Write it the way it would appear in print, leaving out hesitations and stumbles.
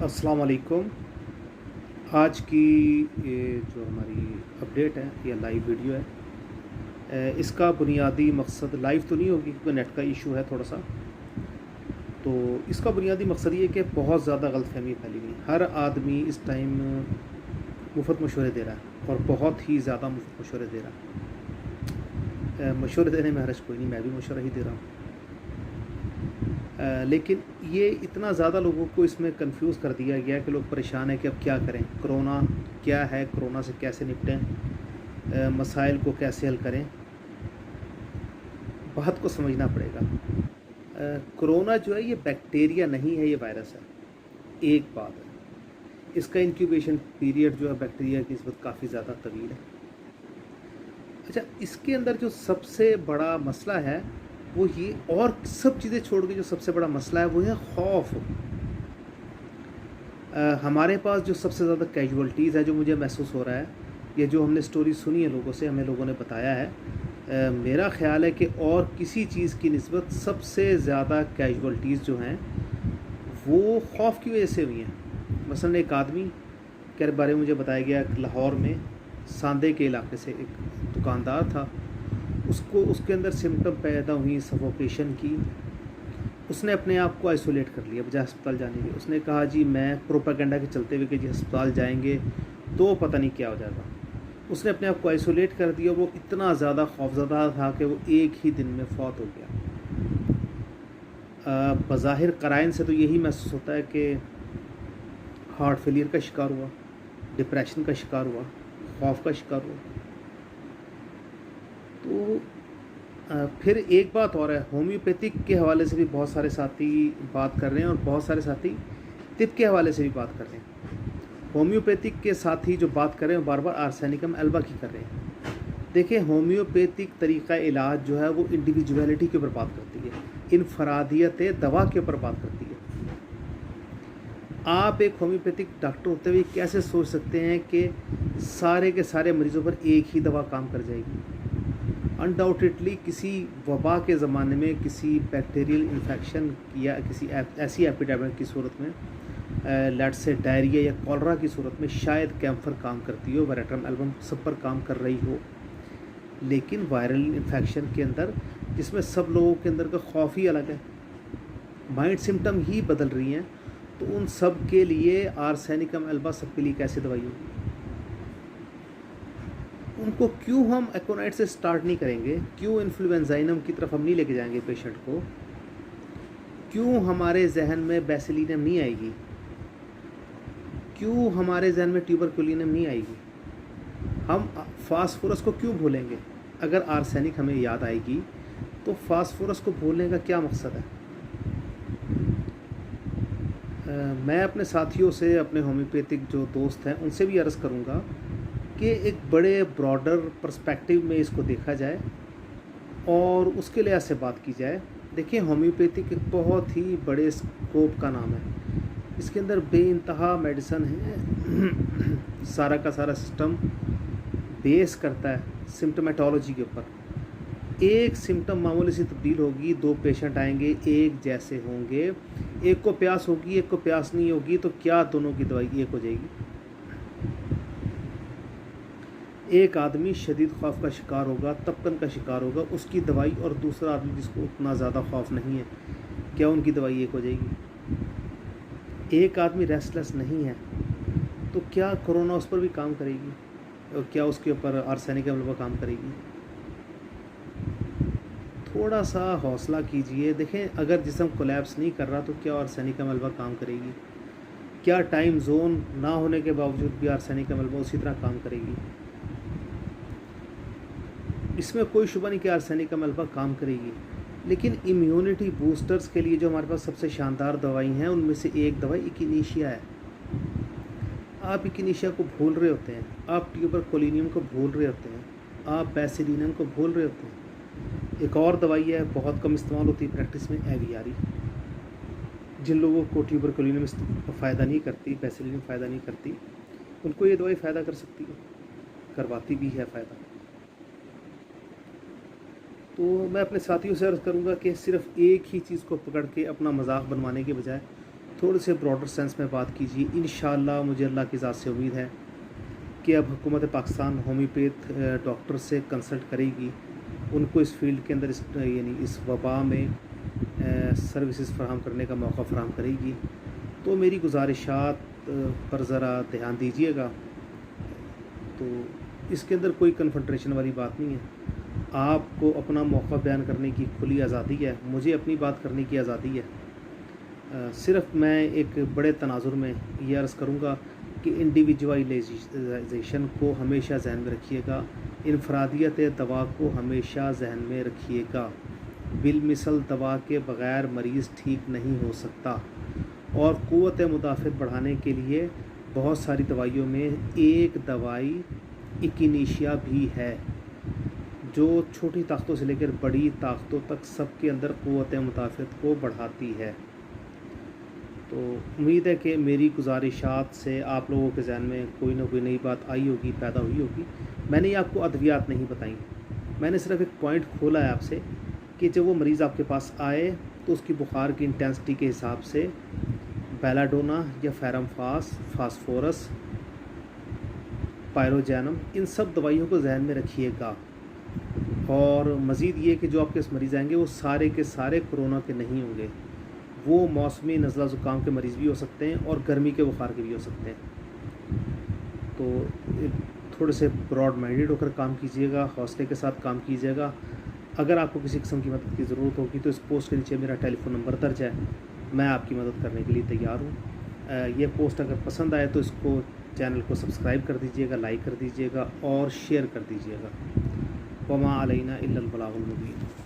अस्सलाम वालेकुम। आज की ये जो हमारी अपडेट है या लाइव वीडियो है, इसका बुनियादी मकसद लाइव तो नहीं होगी क्योंकि नेट का इशू है थोड़ा सा। तो इसका बुनियादी मकसद ये है कि बहुत ज़्यादा गलतफहमी फैली हुई है। हर आदमी इस टाइम मुफ्त मशवरे दे रहा है और बहुत ही ज़्यादा मुफ्त मशवरे दे रहा है। मशवरे देने में हर्ज कोई नहीं, मैं भी मशवरा ही दे रहा हूँ। लेकिन ये इतना ज़्यादा लोगों को इसमें कंफ्यूज कर दिया गया है कि लोग परेशान हैं कि अब क्या करें, कोरोना क्या है, कोरोना से कैसे निपटें, मसाइल को कैसे हल करें। बात को समझना पड़ेगा। कोरोना जो है ये बैक्टीरिया नहीं है, ये वायरस है। एक बात है, इसका इंक्यूबेशन पीरियड जो है बैक्टीरिया की निस्बत काफ़ी ज़्यादा तवील है। अच्छा, इसके अंदर जो सबसे बड़ा मसला है वो ये, और सब चीज़ें छोड़ के जो सबसे बड़ा मसला है वो है खौफ। हमारे पास जो सबसे ज़्यादा कैजुअल्टीज़ है, जो मुझे महसूस हो रहा है, ये जो हमने स्टोरी सुनी है लोगों से, हमें लोगों ने बताया है, मेरा ख़्याल है कि और किसी चीज़ की निस्बत सबसे ज़्यादा कैजुअल्टीज़ जो हैं वो खौफ की वजह से हुई हैं। मसलन एक आदमी के बारे में मुझे बताया गया, लाहौर में सांदे के इलाके से एक दुकानदार था, उसके अंदर सिम्टम पैदा हुई सफोकेशन की। उसने अपने आप को आइसोलेट कर लिया बजाय अस्पताल जाने के। उसने कहा जी मैं प्रोपेगेंडा के चलते हुए कि जी अस्पताल जाएंगे तो पता नहीं क्या हो जाएगा। उसने अपने आप को आइसोलेट कर दिया। वो इतना ज़्यादा खौफज़दा था कि वो एक ही दिन में फौत हो गया। बज़ाहिर कराइन से तो यही महसूस होता है कि हार्ट फेलियर का शिकार हुआ, डिप्रेशन का शिकार हुआ, खौफ का शिकार हुआ। तो फिर एक बात और है, होम्योपैथिक के हवाले से भी बहुत सारे साथी बात कर रहे हैं और बहुत सारे साथी तिब के हवाले से भी बात कर रहे हैं। होम्योपैथिक के साथी जो बात कर रहे हैं बार बार आर्सेनिकम एल्बा की कर रहे हैं। देखिए, होम्योपैथिक तरीक़ा इलाज जो है वो इंडिविजुअलिटी के ऊपर बात करती है, इनफरादियत दवा के ऊपर बात करती है। आप एक होम्योपैथिक डॉक्टर होते हुए कैसे सोच सकते हैं कि सारे के सारे मरीज़ों पर एक ही दवा काम कर जाएगी? अनडाउटेडली किसी वबा के ज़माने में, किसी बैक्टीरियल इन्फेक्शन या किसी ऐसी एपिडेमिक की सूरत में, लेट्स से डायरिया या कॉलरा की सूरत में शायद कैम्फर काम करती हो, वेरेट्रम एल्बम सब पर काम कर रही हो। लेकिन वायरल इन्फेक्शन के अंदर, जिसमें सब लोगों के अंदर का खौफ ही अलग है, माइल्ड सिम्टम ही बदल रही हैं, तो उन सब के लिए आर्सेनिकम एल्बा सबके लिए कैसे दवाई होगी? उनको क्यों हम एकोनाइट से स्टार्ट नहीं करेंगे? क्यों इन्फ्लुएंजाइनम की तरफ हम नहीं लेके जाएंगे पेशेंट को? क्यों हमारे जहन में बेसिलिनम नहीं आएगी? क्यों हमारे जहन में ट्यूबरकुलिनम नहीं आएगी? हम फास्फोरस को क्यों भूलेंगे? अगर आर्सेनिक हमें याद आएगी तो फास्फोरस को भूलने का क्या मकसद है? मैं अपने साथियों से, अपने होम्योपैथिक जो दोस्त हैं उनसे भी अर्ज़ करूँगा कि एक बड़े ब्रॉडर पर्सपेक्टिव में इसको देखा जाए और उसके लिहाज से बात की जाए। देखिए, होम्योपैथिक एक बहुत ही बड़े स्कोप का नाम है। इसके अंदर बेइंतहा मेडिसन है। सारा का सारा सिस्टम बेस करता है सिम्टोमेटोलॉजी के ऊपर। एक सिम्टम मामूली सी तब्दील होगी, दो पेशेंट आएंगे, एक जैसे होंगे, एक को प्यास होगी, एक को प्यास नहीं होगी, तो क्या दोनों की दवाई एक हो जाएगी? एक आदमी शदीद खौफ का शिकार होगा, तपकन का शिकार होगा, उसकी दवाई, और दूसरा आदमी जिसको उतना ज़्यादा खौफ नहीं है, क्या उनकी दवाई एक हो जाएगी? एक आदमी रेस्टलेस नहीं है तो क्या कोरोना उस पर भी काम करेगी? और क्या उसके ऊपर आर्सेनिक एल्बा काम करेगी? थोड़ा सा हौसला कीजिए। देखें, अगर जिस्म कोलैप्स नहीं कर रहा तो क्या आर्सेनिक एल्बा काम करेगी? क्या टाइम जोन ना होने के बावजूद भी आर्सेनिक एल्बा उसी तरह काम करेगी? इसमें कोई शुबा नहीं कि आर्सेनिक एल्बा काम करेगी। लेकिन इम्यूनिटी बूस्टर्स के लिए जो हमारे पास सबसे शानदार दवाई हैं, उनमें से एक दवाई इकिनीशिया है। आप इकिनीशिया को भूल रहे होते हैं, आप ट्यूबरकुलिनियम को भूल रहे होते हैं, आप बेसिलिनम को भूल रहे होते हैं। एक और दवाई है, बहुत कम इस्तेमाल होती है प्रैक्टिस में, एवियारी। जिन लोगों को ट्यूबरकुलिनियम फ़ायदा नहीं करती, बेसिलिनम फ़ायदा नहीं करती, उनको ये दवाई फ़ायदा कर सकती है, करवाती भी है फ़ायदा। तो मैं अपने साथियों से अर्ज़ करूँगा कि सिर्फ़ एक ही चीज़ को पकड़ के अपना मजाक बनवाने के बजाय थोड़े से ब्रॉडर सेंस में बात कीजिए। इंशाअल्लाह मुझे अल्लाह की ज़ात से उम्मीद है कि अब हुकूमत पाकिस्तान होम्योपैथ डॉक्टर से कंसल्ट करेगी, उनको इस फील्ड के अंदर यानी इस वबा में सर्विसेज फराहम करने का मौका फराहम करेगी। तो मेरी गुजारिशात पर ज़रा ध्यान दीजिएगा। तो इसके अंदर कोई कन्फ्रंटेशन वाली बात नहीं है। आपको अपना मौका बयान करने की खुली आज़ादी है, मुझे अपनी बात करने की आज़ादी है। सिर्फ मैं एक बड़े तनाजुर में ये अर्ज़ करूँगा कि इंडिविजुअलाइजेशन को हमेशा जहन में रखिएगा, इनफरादियत दवा को हमेशा जहन में रखिएगा। बिलमिसल दवा के बग़ैर मरीज़ ठीक नहीं हो सकता, और क़ुव्वत मुदाफ़त बढ़ाने के लिए बहुत सारी दवाइयों में एक दवाई इकिनीशिया भी है, जो छोटी ताकतों से लेकर बड़ी ताकतों तक सबके अंदर क़ुव्वत मुदाफ़त को बढ़ाती है। तो उम्मीद है कि मेरी गुजारिशात से आप लोगों के ज़हन में कोई ना कोई नई बात आई होगी, पैदा हुई होगी। मैंने ये आपको अद्वियात नहीं बताई, मैंने सिर्फ एक पॉइंट खोला है आपसे कि जब वो मरीज़ आपके पास आए तो उसकी बुखार की इंटेंसिटी के हिसाब से बेलाडोना या फेरमफास, फास्फोरस, पायरोजैनम, इन सब दवाइयों को जहन में रखिएगा। और मज़ीद ये कि जो आपके इस मरीज़ आएंगे वो सारे के सारे कोरोना के नहीं होंगे, वो मौसमी नज़ला ज़ुकाम के मरीज़ भी हो सकते हैं और गर्मी के बुखार के भी हो सकते हैं। तो थोड़े से ब्रॉड माइंडेड होकर काम कीजिएगा, हौसले के साथ काम कीजिएगा। अगर आपको किसी किस्म की मदद की ज़रूरत होगी तो इस पोस्ट के नीचे मेरा टेलीफ़ोन नंबर दर्ज है, मैं आपकी मदद करने के लिए तैयार हूँ। ये पोस्ट अगर पसंद आए तो इसको चैनल को सब्सक्राइब कर दीजिएगा, लाइक कर दीजिएगा और शेयर कर दीजिएगा। वमा अलैना इल्लल बलागुल मुबीन।